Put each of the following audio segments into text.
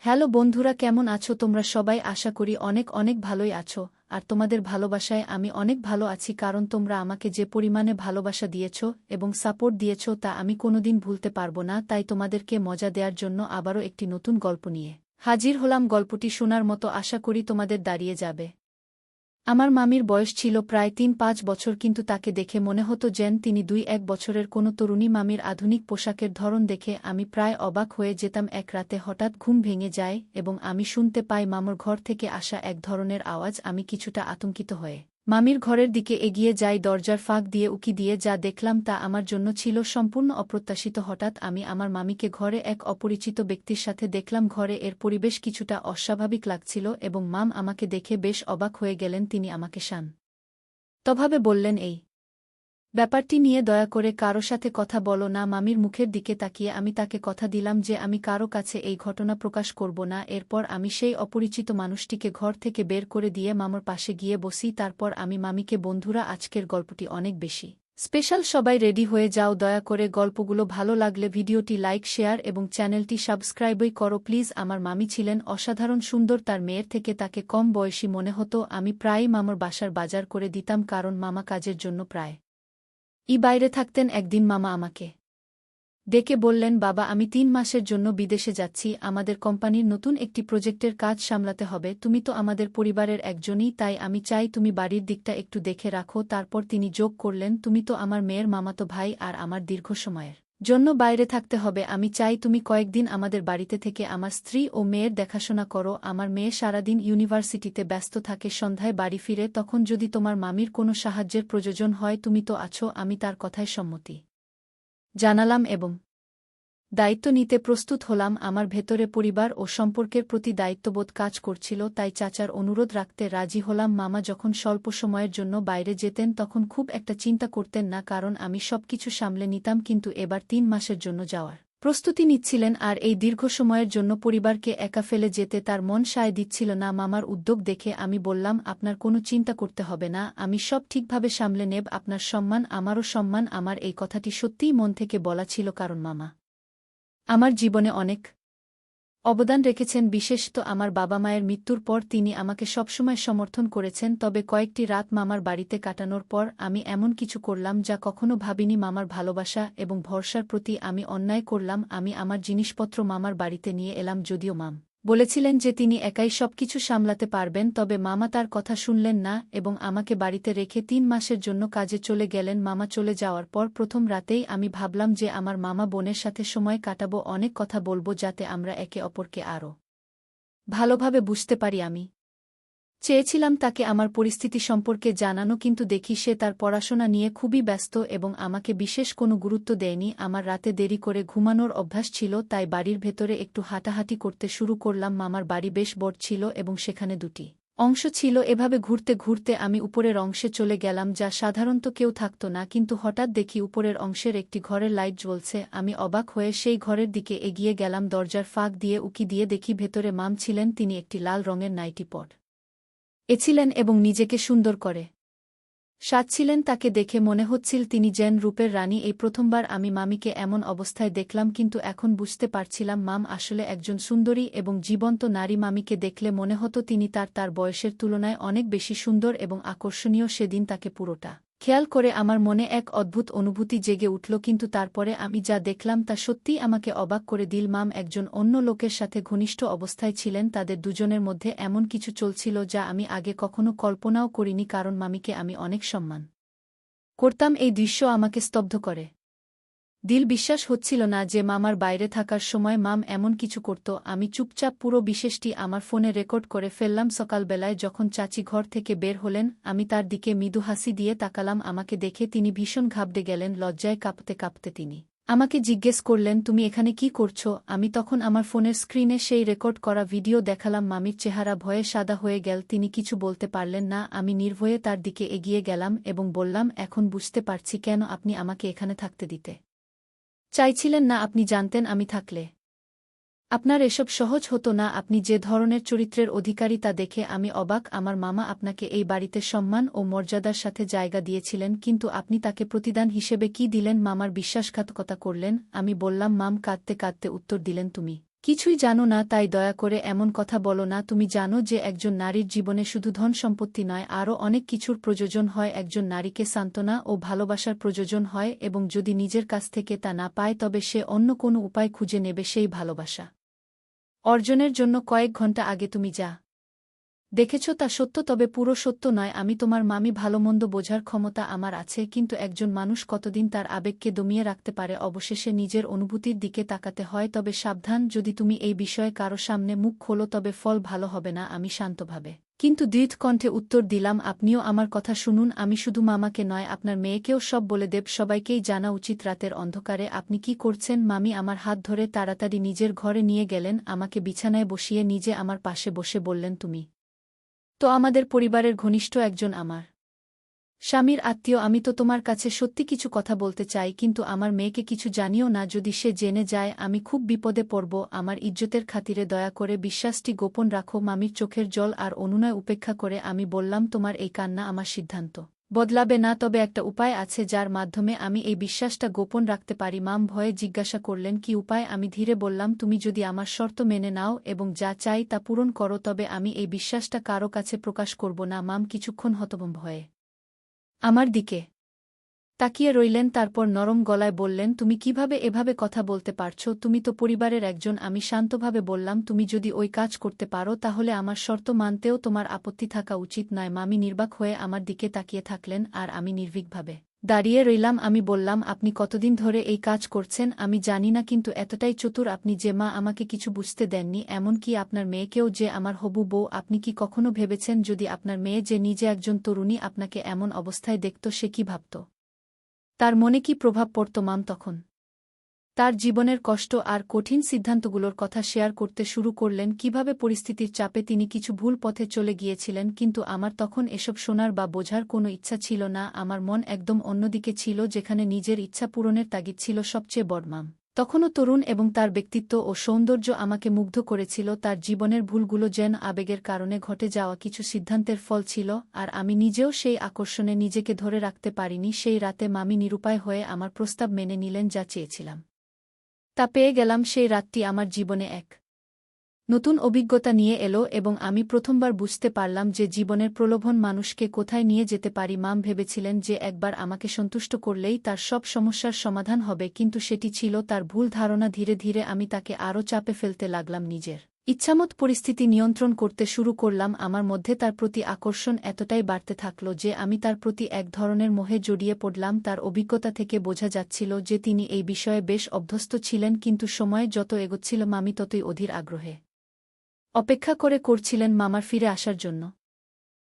Hello বন্ধুরা, কেমন আছো তোমরা সবাই? আশা করি অনেক অনেক ভালোই আছো। আর তোমাদের ভালোবাসায় আমি অনেক ভালো আছি, কারণ তোমরা আমাকে যে পরিমাণে ভালোবাসা দিয়েছ এবং সাপোর্ট দিয়েছ তা আমি কোনোদিন ভুলতে পারবো না। তাই তোমাদেরকে মজা দেওয়ার জন্য আবারও একটি নতুন গল্প নিয়ে হাজির হলাম। গল্পটি শোনার মতো আশা করি তোমাদের দাঁড়িয়ে যাবে। আমার মামির বয়স ছিল প্রায় ৩-৫ বছর, কিন্তু তাকে দেখে মনে হতো যেন তিনি ২-১ বছরের কোনো তরুণী। মামির আধুনিক পোশাকের ধরন দেখে আমি প্রায় অবাক হয়ে যেতাম। এক রাতে হঠাৎ ঘুম ভেঙে যায় এবং আমি শুনতে পাই মামুর ঘর থেকে আসা এক ধরনের আওয়াজ। আমি কিছুটা আতঙ্কিত হয়ে মামির ঘরের দিকে এগিয়ে যাই। দরজার ফাঁক দিয়ে উকি দিয়ে যা দেখলাম তা আমার জন্য ছিল সম্পূর্ণ অপ্রত্যাশিত। হঠাৎ আমি আমার মামিকে ঘরে এক অপরিচিত ব্যক্তির সাথে দেখলাম। ঘরে এর পরিবেশ কিছুটা অস্বাভাবিক লাগছিল এবং মাম আমাকে দেখে বেশ অবাক হয়ে গেলেন। তিনি আমাকে শান্তভাবে বললেন, এই ব্যাপারটি নিয়ে দয়া করে কারো সাথে কথা বলো না। মামির মুখের দিকে তাকিয়ে আমি তাকে কথা দিলাম যে আমি কারো কাছে এই ঘটনা প্রকাশ করব না। এরপর আমি সেই অপরিচিত মানুষটিকে ঘর থেকে বের করে দিয়ে মামার পাশে গিয়ে বসি। তারপর আমি মামিকে, বন্ধুরা, আজকের গল্পটি অনেক বেশি স্পেশাল, সবাই রেডি হয়ে যাও। দয়া করে গল্পগুলো ভালো লাগলে ভিডিওটি লাইক, শেয়ার এবং চ্যানেলটি সাবস্ক্রাইবই করো প্লিজ। আমার মামি ছিলেন অসাধারণ সুন্দর। তার মেয়ের থেকে তাকে কম বয়সী মনে হতো। আমি প্রায়ই মামার বাসার বাজার করে দিতাম, কারণ মামা কাজের জন্য প্রায় বাইরে থাকতেন। একদিন মামা আমাকে ডেকে বললেন, বাবা, আমি ৩ মাসের জন্য বিদেশে যাচ্ছি। আমাদের কোম্পানির নতুন একটি প্রজেক্টের কাজ সামলাতে হবে। তুমি তো আমাদের পরিবারের একজনই, তাই আমি চাই তুমি বাড়ির দিকটা একটু দেখে রাখো। তারপর তিনি যোগ করলেন, তুমি তো আমার মেয়ের মামাতো ভাই আর আমার দীর্ঘ সময়ের জন্য বাইরে থাকতে হবে। আমি চাই তুমি কয়েকদিন আমাদের বাড়িতে থেকে আমার স্ত্রী ও মেয়ের দেখাশোনা করো। আমার মেয়ে সারাদিন ইউনিভার্সিটিতে ব্যস্ত থাকে, সন্ধ্যায় বাড়ি ফিরে। তখন যদি তোমার মামির কোনো সাহায্যের প্রয়োজন হয়, তুমি তো আছো। আমি তার কথায় সম্মতি জানালাম এবং দায়িত্ব নিতে প্রস্তুত হলাম। আমার ভেতরে পরিবার ও সম্পর্কের প্রতি দায়িত্ববোধ কাজ করছিল, তাই চাচার অনুরোধ রাখতে রাজি হলাম। মামা যখন স্বল্প সময়ের জন্য বাইরে যেতেন তখন খুব একটা চিন্তা করতেন না, কারণ আমি সবকিছু সামলে নিতাম। কিন্তু এবার ৩ মাসের জন্য যাওয়ার প্রস্তুতি নিচ্ছিলেন, আর এই দীর্ঘ সময়ের জন্য পরিবারকে একা ফেলে যেতে তার মন সায় দিচ্ছিল না। মামার উদ্যোগ দেখে আমি বললাম, আপনার কোনো চিন্তা করতে হবে না, আমি সব ঠিকভাবে সামলে নেব। আপনার সম্মান আমারও সম্মান। আমার এই কথাটি সত্যিই মন থেকে বলা ছিল, কারণ মামা আমার জীবনে অনেক অবদান রেখেছেন। বিশেষত আমার বাবা মায়ের মৃত্যুর পর তিনি আমাকে সবসময় সমর্থন করেছেন। তবে কয়েকটি রাত মামার বাড়িতে কাটানোর পর আমি এমন কিছু করলাম যা কখনো ভাবিনি। মামার ভালোবাসা এবং ভরসার প্রতি আমি অন্যায় করলাম। আমি আমার জিনিসপত্র মামার বাড়িতে নিয়ে এলাম, যদিও মাম বলেছিলেন যে তিনি একাই সবকিছু সামলাতে পারবেন। তবে মামা তার কথা শুনলেন না এবং আমাকে বাড়িতে রেখে ৩ মাসের জন্য কাজে চলে গেলেন। মামা চলে যাওয়ার পর প্রথম রাতেই আমি ভাবলাম যে আমার মামা বোনের সাথে সময় কাটাবো, অনেক কথা বলবো, যাতে আমরা একে অপরকে আরও ভালোভাবে বুঝতে পারি। আমি চেয়েছিলাম তাকে আমার পরিস্থিতি সম্পর্কে জানানো, কিন্তু দেখি সে তার পড়াশোনা নিয়ে খুবই ব্যস্ত এবং আমাকে বিশেষ কোনো গুরুত্ব দেয়নি। আমার রাতে দেরি করে ঘুমানোর অভ্যাস ছিল, তাই বাড়ির ভেতরে একটু হাঁটাহাঁটি করতে শুরু করলাম। মামার বাড়ি বেশ বড় ছিল এবং সেখানে ২টি অংশ ছিল। এভাবে ঘুরতে ঘুরতে আমি উপরের অংশে চলে গেলাম, যা সাধারণত কেউ থাকত না। কিন্তু হঠাৎ দেখি উপরের অংশের একটি ঘরের লাইট জ্বলছে। আমি অবাক হয়ে সেই ঘরের দিকে এগিয়ে গেলাম। দরজার ফাঁক দিয়ে উকি দিয়ে দেখি ভেতরে মাম ছিলেন। তিনি একটি লাল রঙের নাইটি এছিলেন এবং নিজেকে সুন্দর করে সাজছিলেন। তাকে দেখে মনে হচ্ছিল তিনি যেন রূপের রানী। এই প্রথমবার আমি মামিকে এমন অবস্থায় দেখলাম, কিন্তু এখন বুঝতে পারছিলাম মাম আসলে একজন সুন্দরী এবং জীবন্ত নারী। মামিকে দেখলে মনে হতো তিনি তার বয়সের তুলনায় অনেক বেশি সুন্দর এবং আকর্ষণীয়। সেদিন তাকে পুরোটা খেয়াল করে আমার মনে এক অদ্ভুত অনুভূতি জেগে উঠল, কিন্তু তারপরে আমি যা দেখলাম তা সত্যিই আমাকে অবাক করে দিল। মাম একজন অন্য লোকের সাথে ঘনিষ্ঠ অবস্থায় ছিলেন। তাদের দুজনের মধ্যে এমন কিছু চলছিল যা আমি আগে কখনো কল্পনাও করিনি, কারণ মামিকে আমি অনেক সম্মান করতাম। এই দৃশ্য আমাকে স্তব্ধ করে বিশ্বাস হচ্ছিল না যে মামার বাইরে থাকার সময় মাম এমন কিছু করত। আমি চুপচাপ পুরো বিশেষটি আমার ফোনে রেকর্ড করে ফেললাম। সকালবেলায় যখন চাচি ঘর থেকে বের হলেন, আমি তার দিকে মৃদু হাসি দিয়ে তাকালাম। আমাকে দেখে তিনি ভীষণ ঘাবড়ে গেলেন। লজ্জায় কাঁপতে কাঁপতে তিনি আমাকে জিজ্ঞেস করলেন, তুমি এখানে কি করছো? আমি তখন আমার ফোনের স্ক্রিনে সেই রেকর্ড করা ভিডিও দেখালাম। মামির চেহারা ভয়ে সাদা হয়ে গেল। তিনি কিছু বলতে পারলেন না। আমি নির্ভয়ে তার দিকে এগিয়ে গেলাম এবং বললাম, এখন বুঝতে পারছি কেন আপনি আমাকে এখানে থাকতে দিতে চাইছিলেন না। আপনি জানতেন আমি থাকলে আপনার এসব সহজ হতো না। আপনি যে ধরনের চরিত্রের অধিকারী তা দেখে আমি অবাক। আমার মামা আপনাকে এই বাড়িতে সম্মান ও মর্যাদার সাথে জায়গা দিয়েছিলেন, কিন্তু আপনি তাকে প্রতিদান হিসেবে কি দিলেন? মামার বিশ্বাসঘাতকতা করলেন। আমি বললাম। মাম কাঁদতে কাঁদতে উত্তর দিলেন, তুমি কিছুই জানো না তাই দয়া করে এমন কথা বলো না। তুমি জানো যে একজন নারীর জীবনে শুধু ধন সম্পত্তি নয়, আরও অনেক কিছুর প্রয়োজন হয়। একজন নারীকে সান্ত্বনা ও ভালোবাসার প্রয়োজন হয়, এবং যদি নিজের কাছ থেকে তা না পায় তবে সে অন্য কোনো উপায় খুঁজে নেবে সেই ভালোবাসা অর্জনের জন্য। কয়েক ঘন্টা আগে তুমি যা দেখেছ তা সত্য, তবে পুরো সত্য নয়। আমি তোমার মামি, ভালোমন্দ বোঝার ক্ষমতা আমার আছে, কিন্তু একজন মানুষ কতদিন তার আবেগকে দমিয়ে রাখতে পারে? অবশেষে নিজের অনুভূতির দিকে তাকাতে হয়। তবে সাবধান, যদি তুমি এই বিষয়ে কারো সামনে মুখ খোলো তবে ফল ভালো হবে না। আমি শান্তভাবে কিন্তু দৃঢ় কণ্ঠে উত্তর দিলাম, আপনিও আমার কথা শুনুন। আমি শুধু মামাকে নয়, আপনার মেয়েকেও সব বলে দেব। সবাইকেই জানা উচিত। রাতের অন্ধকারে আপনি কি করছেন? মামি আমার হাত ধরে তাড়াতাড়ি নিজের ঘরে নিয়ে গেলেন, আমাকে বিছানায় বসিয়ে নিজে আমার পাশে বসে বললেন, তুমি তো আমাদের পরিবারের ঘনিষ্ঠ একজন, আমার স্বামীর আত্মীয়। আমি তো তোমার কাছে সত্যি কিছু কথা বলতে চাই, কিন্তু আমার মেয়েকে কিছু জানিও না। যদি সে জেনে যায় আমি খুব বিপদে পড়ব। আমার ইজ্জতের খাতিরে দয়া করে বিশ্বাসটি গোপন রাখো। মামির চোখের জল আর অনুনয় উপেক্ষা করে আমি বললাম, তোমার এই কান্না আমার সিদ্ধান্ত বদলাবে না, তবে একটা উপায় আছে যার মাধ্যমে আমি এই বিশ্বাসটা গোপন রাখতে পারি। মাম ভয়ে জিজ্ঞাসা করলেন, কি উপায়? আমি ধীরে বললাম, তুমি যদি আমার শর্ত মেনে নাও এবং যা চাই তা পূরণ করো তবে আমি এই বিশ্বাসটা কারো কাছে প্রকাশ করব না। মাম কিছুক্ষণ হতভম্ব হয়ে আমার দিকে তাকিয়ে রইলেন, তারপর নরম গলায় বললেন, তুমি কিভাবে এভাবে কথা বলতে পারছো? তুমি তো পরিবারের একজন। আমি শান্তভাবে বললাম, তুমি যদি ওই কাজ করতে পারো তাহলে আমার শর্ত মানতেও তোমার আপত্তি থাকা উচিত নয়। মামি নির্বাক হয়ে আমার দিকে তাকিয়ে থাকলেন, আর আমি নির্ভীকভাবে দাঁড়িয়ে রইলাম। আমি বললাম, আপনি কতদিন ধরে এই কাজ করছেন আমি জানি না, কিন্তু এতটাই চতুর আপনি যে মা আমাকে কিছু বুঝতে দেননি, এমনকি আপনার মেয়েকেও যে আমার হবু বউ। আপনি কি কখনো ভেবেছেন যদি আপনার মেয়ে, যে নিজে একজন তরুণী, আপনাকে এমন অবস্থায় দেখত সে কি ভাবত? তার মনে কি প্রভাব পড়ত? মাম তখন তার জীবনের কষ্ট আর কঠিন সিদ্ধান্তগুলোর কথা শেয়ার করতে শুরু করলেন, কিভাবে পরিস্থিতির চাপে তিনি কিছু ভুল পথে চলে গিয়েছিলেন। কিন্তু আমার তখন এসব শোনার বা বোঝার কোনো ইচ্ছা ছিল না। আমার মন একদম অন্যদিকে ছিল, যেখানে নিজের ইচ্ছা পূরণের তাগিদ ছিল সবচেয়ে বড়। মাম তখনও তরুণ, এবং তার ব্যক্তিত্ব ও সৌন্দর্য আমাকে মুগ্ধ করেছিল। তার জীবনের ভুলগুলো যেন আবেগের কারণে ঘটে যাওয়া কিছু সিদ্ধান্তের ফল ছিল, আর আমি নিজেও সেই আকর্ষণে নিজেকে ধরে রাখতে পারিনি। সেই রাতে মামি নিরুপায় হয়ে আমার প্রস্তাব মেনে নিলেন। যা চেয়েছিলাম তা পেয়ে গেলাম। সেই রাতটি আমার জীবনে এক নতুন অভিজ্ঞতা নিয়ে এলো, এবং আমি প্রথমবার বুঝতে পারলাম যে জীবনের প্রলোভন মানুষকে কোথায় নিয়ে যেতে পারি। মাম ভেবেছিলেন যে একবার আমাকে সন্তুষ্ট করলেই তার সব সমস্যার সমাধান হবে, কিন্তু সেটি ছিল তার ভুল ধারণা। ধীরে ধীরে আমি তাকে আরও চাপে ফেলতে লাগলাম, নিজের ইচ্ছামত পরিস্থিতি নিয়ন্ত্রণ করতে শুরু করলাম। আমার মধ্যে তার প্রতি আকর্ষণ এতটাই বাড়তে থাকল যে আমি তার প্রতি এক ধরনের মোহে জড়িয়ে পড়লাম। তার অভিজ্ঞতা থেকে বোঝা যাচ্ছিল যে তিনি এই বিষয়ে বেশ অভ্যস্ত ছিলেন, কিন্তু সময় যত এগোচ্ছিল মামি ততই অধীর আগ্রহে অপেক্ষা করছিলেন মামার ফিরে আসার জন্য,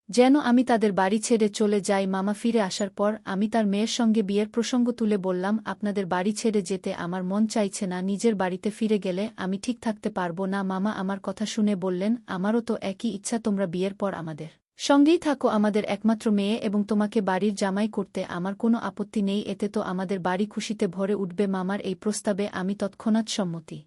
যেন আমি তাদের বাড়ি ছেড়ে চলে যাই। মামা ফিরে আসার পর আমি তার মেয়ের সঙ্গে বিয়ের প্রসঙ্গ তুলে বললাম, আপনাদের বাড়ি ছেড়ে যেতে আমার মন চাইছে না। নিজের বাড়িতে ফিরে গেলে আমি ঠিক থাকতে পারব না। মামা আমার কথা শুনে বললেন, আমারও তো একই ইচ্ছা। তোমরা বিয়ের পর আমাদের সঙ্গেই থাকো, আমাদের একমাত্র মেয়ে, এবং তোমাকে বাড়ির জামাই করতে আমার কোনো আপত্তি নেই। এতে তো আমাদের বাড়ি খুশিতে ভরে উঠবে। মামার এই প্রস্তাবে আমি তৎক্ষণাৎ সম্মতি